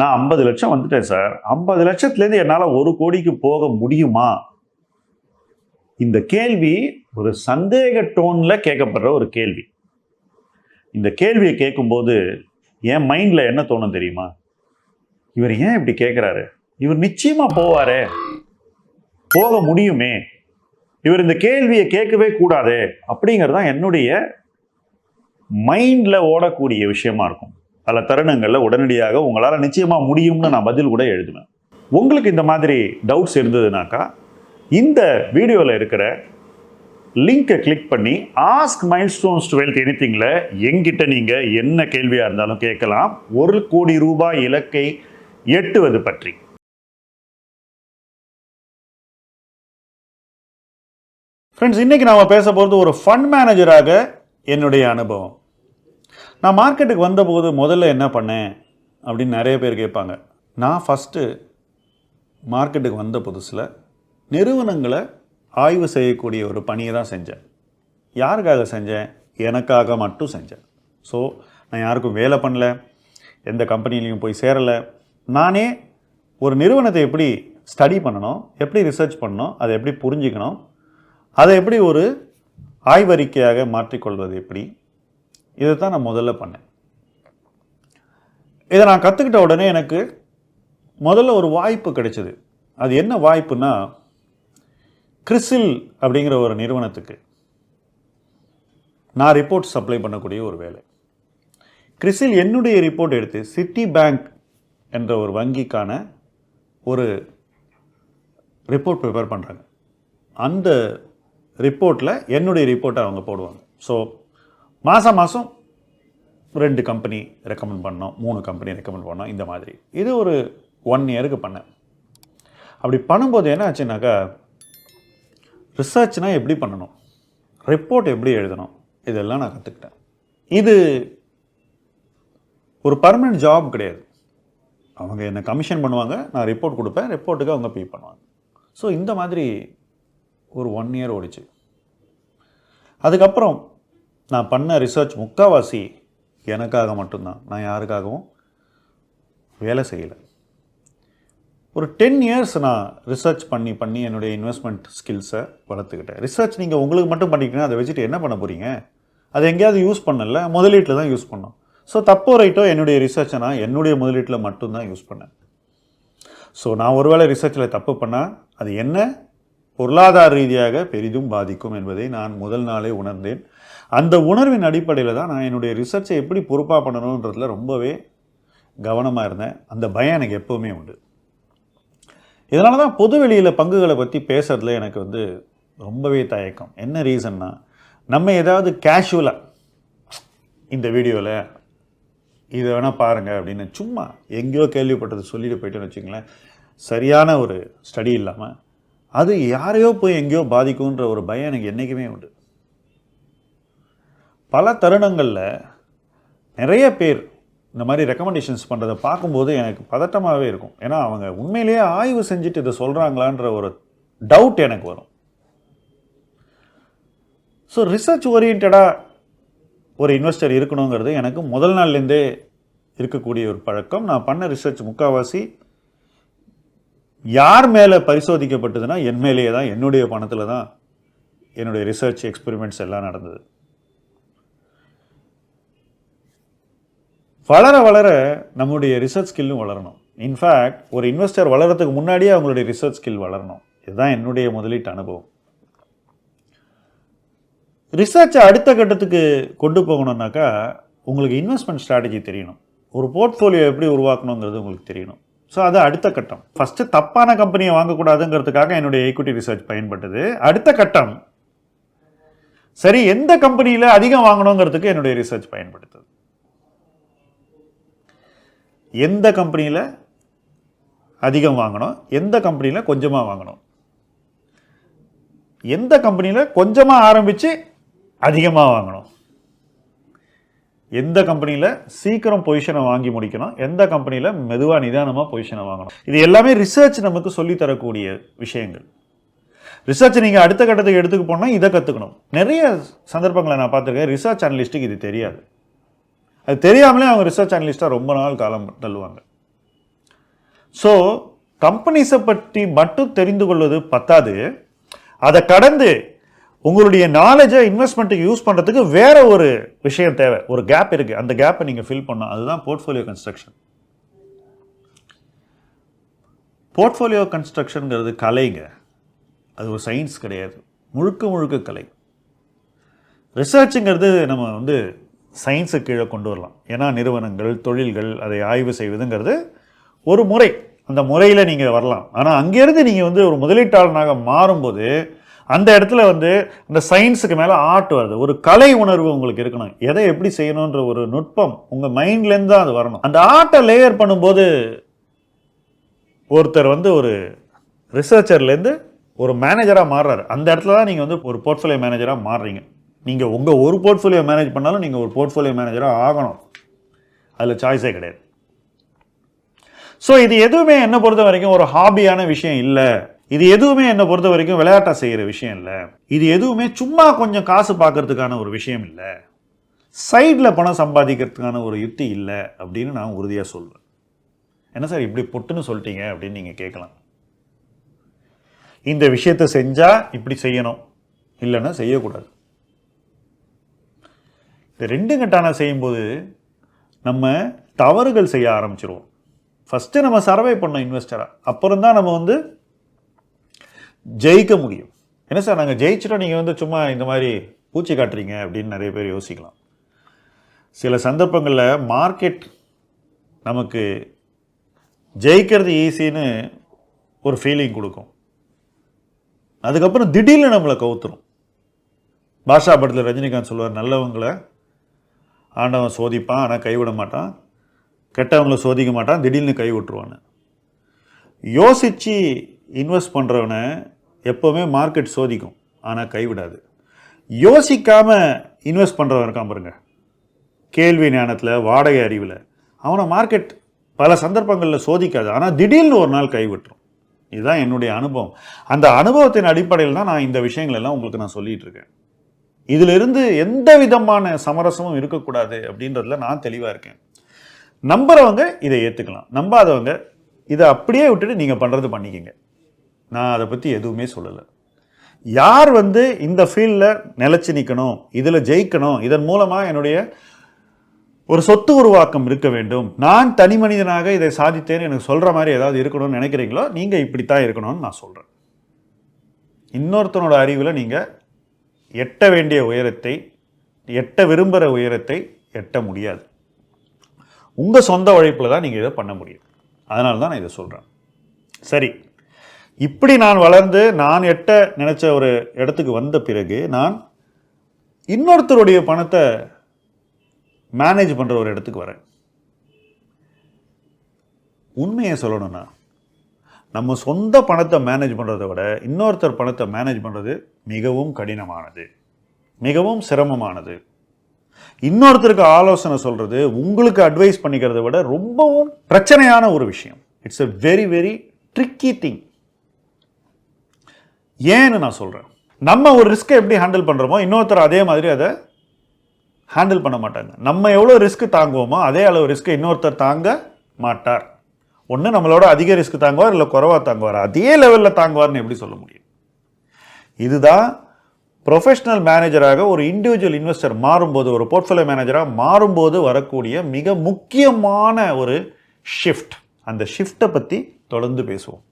நான் 50 லட்சம் வந்துட்டேன் சார், 50 லட்சத்துலேருந்து என்னால் 1 கோடிக்கு போக முடியுமா? இந்த கேள்வி ஒரு சந்தேக டோனில் கேட்கப்படுற ஒரு கேள்வி. இந்த கேள்வியை கேட்கும்போது என் மைண்டில் என்ன தோணும் தெரியுமா? இவர் ஏன் இப்படி கேட்குறாரு? இவர் நிச்சயமாக போவாரே, போக முடியுமே, இவர் இந்த கேள்வியை கேட்கவே கூடாதே அப்படிங்கிறது தான் என்னுடைய மைண்டில் ஓடக்கூடிய விஷயமா இருக்கும். பல தருணங்களில் உடனடியாக உங்களால் நிச்சயமாக முடியும்னு நான் பதில் கூட எழுதுவேன். உங்களுக்கு இந்த மாதிரி டவுட்ஸ் இருந்ததுனாக்கா இந்த வீடியோவில் இருக்கிற லிங்கை கிளிக் பண்ணி ஆஸ்க் மைல்ஸ்டோன்ஸ் டு வெல்த் எனிதிங்கில் எங்கிட்ட நீங்கள் என்ன கேள்வியாக இருந்தாலும் கேட்கலாம். 1 கோடி ரூபாய் இலக்கை எட்டுவது பற்றி. ஃப்ரெண்ட்ஸ், இன்னைக்கு நாம் பேச போகிறது ஒரு ஃபண்ட் மேனேஜராக என்னுடைய அனுபவம். நான் மார்க்கெட்டுக்கு வந்தபோது முதல்ல என்ன பண்ணேன் அப்படின்னு நிறைய பேர் கேட்பாங்க. நான் ஃபஸ்ட்டு மார்க்கெட்டுக்கு வந்த புதுசில் நிறுவனங்களை ஆய்வு செய்யக்கூடிய ஒரு பணியை தான் செஞ்சேன். யாருக்காக செஞ்சேன்? எனக்காக மட்டும் செஞ்சேன். ஸோ நான் யாருக்கும் வேலை பண்ணல, எந்த கம்பெனிலையும் போய் சேரலை. நானே ஒரு நிறுவனத்தை எப்படி ஸ்டடி பண்ணணும், எப்படி ரிசர்ச் பண்ணணும், அதை எப்படி புரிஞ்சிக்கணும், அதை எப்படி ஒரு ஆய்வறிக்கையாக மாற்றிக்கொள்வது எப்படி, இதை தான் நான் முதல்ல பண்ணேன். இதை நான் கற்றுக்கிட்ட உடனே எனக்கு முதல்ல ஒரு வாய்ப்பு கிடைச்சிது. அது என்ன வாய்ப்புனா, கிறிசில் அப்படிங்கிற ஒரு நிறுவனத்துக்கு நான் ரிப்போர்ட் சப்ளை பண்ணக்கூடிய ஒரு வேலை. கிறிசில் என்னுடைய ரிப்போர்ட் எடுத்து சிட்டி பேங்க் என்ற ஒரு வங்கிக்கான ஒரு ரிப்போர்ட் ப்ரிப்பேர் பண்ணுறாங்க. அந்த ரிப்போர்ட்டில் என்னுடைய ரிப்போர்ட்டை அவங்க போடுவாங்க. ஸோ மாதம் 2 கம்பெனி ரெக்கமெண்ட் பண்ணோம், 3 கம்பெனி ரெக்கமெண்ட் பண்ணோம், இந்த மாதிரி. இது ஒரு 1 இயருக்கு பண்ணேன். அப்படி பண்ணும்போது என்ன ஆச்சுன்னாக்கா, ரிசர்ச்னால் எப்படி பண்ணணும், ரிப்போர்ட் எப்படி எழுதணும், இதெல்லாம் நான் கற்றுக்கிட்டேன். இது ஒரு பர்மனெண்ட் ஜாப் கிடையாது. அவங்க என்னை கமிஷன் பண்ணுவாங்க, நான் ரிப்போர்ட் கொடுப்பேன், ரிப்போர்ட்டுக்கு அவங்க பே பண்ணுவாங்க. ஸோ இந்த மாதிரி ஒரு 1 இயர் ஓடிச்சு. அதுக்கப்புறம் நான் பண்ண ரிசர்ச் முக்கால்வாசி எனக்காக மட்டும்தான். நான் யாருக்காகவும் வேலை செய்யலை. ஒரு 10 இயர்ஸ் நான் ரிசர்ச் பண்ணி என்னுடைய இன்வெஸ்ட்மெண்ட் ஸ்கில்ஸை வளர்த்துக்கிட்டேன். ரிசர்ச் நீங்கள் உங்களுக்கு மட்டும் பண்ணிக்கிட்டீங்கன்னா அதை வச்சுட்டு என்ன பண்ண போகிறீங்க? அதை எங்கேயாவது யூஸ் பண்ணல, முதலீட்டில் தான் யூஸ் பண்ணோம். ஸோ தப்போ ரைட்டோ என்னுடைய ரிசர்ச்சை நான் என்னுடைய முதலீட்டில் மட்டும்தான் யூஸ் பண்ணேன். ஸோ நான் ஒருவேளை ரிசர்ச்சில் தப்பு பண்ணால் அது என்ன பொருளாதார ரீதியாக பெரிதும் பாதிக்கும் என்பதை நான் முதல் நாளே உணர்ந்தேன். அந்த உணர்வின் அடிப்படையில் தான் நான் என்னுடைய ரிசர்ச்சை எப்படி பொறுப்பாக பண்ணணுன்றதில் ரொம்பவே கவனமாக இருந்தேன். அந்த பயம் எனக்கு எப்போவுமே உண்டு. இதனால தான் பொது வெளியில் பங்குகளை பற்றி பேசுறதுல எனக்கு ரொம்பவே தயக்கம். என்ன ரீசன்னா, நம்ம ஏதாவது கேஷுவலாக இந்த வீடியோவில் இதை வேணால் பாருங்கள் அப்படின்னு சும்மா எங்கேயோ கேள்விப்பட்டது சொல்லிட்டு போயிட்டோன்னு வச்சுங்களேன், சரியான ஒரு ஸ்டடி இல்லாமல் அது யாரையோ போய் எங்கேயோ பாதிக்கும்ன்ற ஒரு பயம் எனக்கு என்றைக்குமே உண்டு. பல தருணங்களில் நிறைய பேர் இந்த மாதிரி ரெக்கமெண்டேஷன்ஸ் பண்ணுறதை பார்க்கும்போது எனக்கு பதட்டமாகவே இருக்கும். ஏன்னா அவங்க உண்மையிலேயே ஆய்வு செஞ்சுட்டு இதை சொல்கிறாங்களான்ற ஒரு டவுட் எனக்கு வரும். ஸோ ரிசர்ச் ஓரியன்டாக ஒரு இன்வெஸ்டர் இருக்கணுங்கிறது எனக்கு முதல் நாள்லேருந்தே இருக்கக்கூடிய ஒரு பழக்கம். நான் பண்ண ரிசர்ச் முக்கால்வாசி யார் மேலே பரிசோதிக்கப்பட்டதுன்னா என் மேலேயே தான், என்னுடைய பணத்தில் தான் என்னுடைய ரிசர்ச் எக்ஸ்பெரிமெண்ட்ஸ் எல்லாம் நடந்தது. வளர வளர நம்முடைய ரிசர்ச் ஸ்கில்லும் வளரணும். இன்ஃபேக்ட் ஒரு இன்வெஸ்டர் வளர்கிறதுக்கு முன்னாடியே அவங்களுடைய ரிசர்ச் ஸ்கில் வளரணும். இதுதான் என்னுடைய முதலீட்டு அனுபவம். ரிசர்ச்சை அடுத்த கட்டத்துக்கு கொண்டு போகணுன்னாக்கா உங்களுக்கு இன்வெஸ்ட்மெண்ட் ஸ்ட்ராட்டஜி தெரியணும், ஒரு போர்ட்ஃபோலியோ எப்படி உருவாக்கணுங்கிறது உங்களுக்கு தெரியணும். ஸோ அது அடுத்த கட்டம். ஃபஸ்ட்டு தப்பான கம்பெனியை வாங்கக்கூடாதுங்கிறதுக்காக என்னுடைய ஈக்விட்டி ரிசர்ச் பயன்பட்டது. அடுத்த கட்டம், சரி எந்த கம்பெனியில் அதிகம் வாங்கணுங்கிறதுக்கு என்னுடைய ரிசர்ச் பயன்படுத்துது. எந்த கம்பெனியில் அதிகம் வாங்கணும், எந்த கம்பெனியில் கொஞ்சமாக வாங்கணும், எந்த கம்பெனியில் கொஞ்சமாக ஆரம்பித்து அதிகமாக வாங்கணும், எந்த கம்பெனியில் சீக்கிரம் பொசிஷனை வாங்கி முடிக்கணும், எந்த கம்பெனியில் மெதுவாக நிதானமாக பொசிஷனை வாங்கணும். இது எல்லாமே ரிசர்ச் நமக்கு சொல்லித்தரக்கூடிய விஷயங்கள். ரிசர்ச் நீங்கள் அடுத்த கட்டத்துக்கு எடுத்துக்க போனால் இதை கற்றுக்கணும். நிறைய சந்தர்ப்பங்களை நான் பார்த்துருக்கேன், ரிசர்ச் அனலிஸ்ட்டுக்கு இது தெரியாது. அது தெரியாமலே அவங்க ரிசர்ச் அனலிஸ்ட்டாக ரொம்ப நாள் காலம் தள்ளுவாங்க. ஸோ கம்பெனிஸை பற்றி மட்டும் தெரிந்து கொள்வது பத்தாது, அதை கடந்து உங்களுடைய நாலேஜை இன்வெஸ்ட்மெண்ட்டுக்கு யூஸ் பண்ணுறதுக்கு வேற ஒரு விஷயம் தேவை. ஒரு கேப் இருக்குது, அந்த கேப்பை நீங்கள் ஃபில் பண்ணணும். அதுதான் போர்ட்ஃபோலியோ கன்ஸ்ட்ரக்ஷன். போர்ட்ஃபோலியோ கன்ஸ்ட்ரக்ஷனுங்கிறது கலைங்க, அது ஒரு சயின்ஸ் கிடையாது, முழுக்க முழுக்க கலை. ரிசர்ச்சுங்கிறது நம்ம சயின்ஸு கீழே கொண்டு வரலாம். ஏன்னா நிறுவனங்கள், தொழில்கள் அதை ஆய்வு செய்வதுங்கிறது ஒரு முறை, அந்த முறையில் நீங்கள் வரலாம். ஆனால் அங்கேருந்து நீங்கள் ஒரு முதலீட்டாளனாக மாறும்போது அந்த இடத்துல அந்த சயின்ஸுக்கு மேலே ஆர்ட் வருது. ஒரு கலை உணர்வு உங்களுக்கு இருக்கணும். எதை எப்படி செய்யணுன்ற ஒரு நுட்பம் உங்கள் மைண்ட்லேருந்து தான் அது வரணும். அந்த ஆர்ட்டை லேயர் பண்ணும்போது ஒருத்தர் ஒரு ரிசர்ச்சர்லேருந்து ஒரு மேனேஜராக மாறுறாரு. அந்த இடத்துல தான் நீங்கள் ஒரு போர்ட்ஃபோலியோ மேனேஜராக மாறுறீங்க. நீங்கள் உங்கள் ஒரு போர்ட்ஃபோலியோ மேனேஜ் பண்ணாலும் நீங்கள் ஒரு போர்ட்ஃபோலியோ மேனேஜராக ஆகணும். அதில் சாய்ஸே கிடையாது. ஸோ இது எதுவுமே என்னை பொறுத்த வரைக்கும் ஒரு ஹாபியான விஷயம் இல்லை. இது எதுவுமே என்னை பொறுத்த வரைக்கும் விளையாட்டாக செய்கிற விஷயம் இல்லை. இது எதுவுமே சும்மா கொஞ்சம் காசு பார்க்கறதுக்கான ஒரு விஷயம் இல்லை. சைடில் பணம் சம்பாதிக்கிறதுக்கான ஒரு யுக்தி இல்லை அப்படின்னு நான் உறுதியாக சொல்வேன். என்ன சார் இப்படி பொட்டுன்னு சொல்லிட்டீங்க அப்படின்னு நீங்கள் கேட்கலாம். இந்த விஷயத்தை செஞ்சால் இப்படி செய்யணும், இல்லைன்னா செய்யக்கூடாது. இந்த ரெண்டு கட்டான செய்யும்போது நம்ம தவறுகள் செய்ய ஆரம்பிச்சிருவோம். ஃபஸ்ட்டு நம்ம சர்வை பண்ணோம் இன்வெஸ்டராக, அப்புறம் தான் நம்ம ஜெயிக்க முடியும். என்ன சார் நாங்கள் ஜெயிச்சிட்டோம், நீங்கள் சும்மா இந்த மாதிரி பூச்சி காட்டுறீங்க அப்படின்னு நிறைய பேர் யோசிக்கலாம். சில சந்தர்ப்பங்களில் மார்க்கெட் நமக்கு ஜெயிக்கிறது ஈஸின்னு ஒரு ஃபீலிங் கொடுக்கும். அதுக்கப்புறம் திடீர்னு நம்மளை கவுத்துரும். பாஷா படத்தில் ரஜினிகாந்த் சொல்லுவார், நல்லவங்களை ஆண்டவன் சோதிப்பான் ஆனால் கைவிட மாட்டான், கெட்டவங்களை சோதிக்க மாட்டான், திடீர்னு கை விட்டுருவான்னு. யோசித்து இன்வெஸ்ட் பண்ணுறவனை எப்போவுமே மார்க்கெட் சோதிக்கும் ஆனால் கைவிடாது. யோசிக்காமல் இன்வெஸ்ட் பண்ணுறவன் இருக்கான் பாருங்க, கேள்வி ஞானத்தில், வாடகை அறிவில், அவனை மார்க்கெட் பல சந்தர்ப்பங்களில் சோதிக்காது, ஆனால் திடீர்னு ஒரு நாள் கைவிட்டுரும். இதுதான் என்னுடைய அனுபவம். அந்த அனுபவத்தின் அடிப்படையில் தான் நான் இந்த விஷயங்கள் எல்லாம் உங்களுக்கு நான் சொல்லிகிட்டு இருக்கேன். இதிலிருந்து எந்த விதமான சமரசமும் இருக்கக்கூடாது அப்படின்றதுல நான் தெளிவாக இருக்கேன். நம்புறவங்க இதை ஏற்றுக்கலாம், நம்பாதவங்க இதை அப்படியே விட்டுட்டு நீங்கள் பண்ணுறது பண்ணிக்கிங்க. நான் அதை பற்றி எதுவுமே சொல்லலை. யார் இந்த ஃபீல்டில் நிலச்சி நிற்கணும், இதில் ஜெயிக்கணும், இதன் மூலமாக என்னுடைய ஒரு சொத்து உருவாக்கம் இருக்க வேண்டும், நான் தனி மனிதனாக இதை சாதித்தேன்னு எனக்கு சொல்கிற மாதிரி ஏதாவது இருக்கணும்னு நினைக்கிறீங்களோ நீங்கள் இப்படித்தான் இருக்கணும்னு நான் சொல்கிறேன். இன்னொருத்தனோட அறிவில் நீங்கள் எட்ட வேண்டிய உயரத்தை, எட்ட விரும்புகிற உயரத்தை எட்ட முடியாது. உங்கள் சொந்த உழைப்பில் தான் நீங்கள் இதை பண்ண முடியும். அதனால தான் நான் இதை சொல்கிறேன். சரி, இப்படி நான் வளர்ந்து நான் எட்ட நினச்ச ஒரு இடத்துக்கு வந்த பிறகு நான் இன்னொருத்தருடைய பணத்தை மேனேஜ் பண்ணுற ஒரு இடத்துக்கு வரேன். உண்மையை சொல்லணும்னா நம்ம சொந்த பணத்தை மேனேஜ் பண்ணுறதை விட இன்னொருத்தர் பணத்தை மேனேஜ் பண்ணுறது மிகவும் கடினமானது, மிகவும் சிரமமானது. இன்னொருத்தருக்கு ஆலோசனை சொல்கிறது, உங்களுக்கு அட்வைஸ் பண்ணிக்கிறத விட ரொம்பவும் பிரச்சனையான ஒரு விஷயம். It's a very very tricky thing. ஏன்னு நான் சொல்கிறேன். நம்ம ஒரு ரிஸ்க்கை எப்படி ஹேண்டில் பண்ணுறோமோ இன்னொருத்தர் அதே மாதிரி அதை ஹேண்டில் பண்ண மாட்டாங்க. நம்ம எவ்வளோ ரிஸ்க் தாங்குவோமோ அதே அளவு ரிஸ்க்கை இன்னொருத்தர் தாங்க மாட்டார். ஒன்று நம்மளோட அதிக ரிஸ்க் தாங்குவார், இல்லை குறைவாக தாங்குவார், அதே லெவலில் தாங்குவார்னு எப்படி சொல்ல முடியும்? இதுதான் ப்ரொஃபஷனல் மேனேஜராக ஒரு இண்டிவிஜுவல் இன்வெஸ்டர் மாறும்போது, ஒரு போர்ட்ஃபோலியோ மேனேஜராக மாறும்போது வரக்கூடிய மிக முக்கியமான ஒரு ஷிஃப்ட். அந்த ஷிஃப்ட்டை பற்றி தொடர்ந்து பேசுவோம்.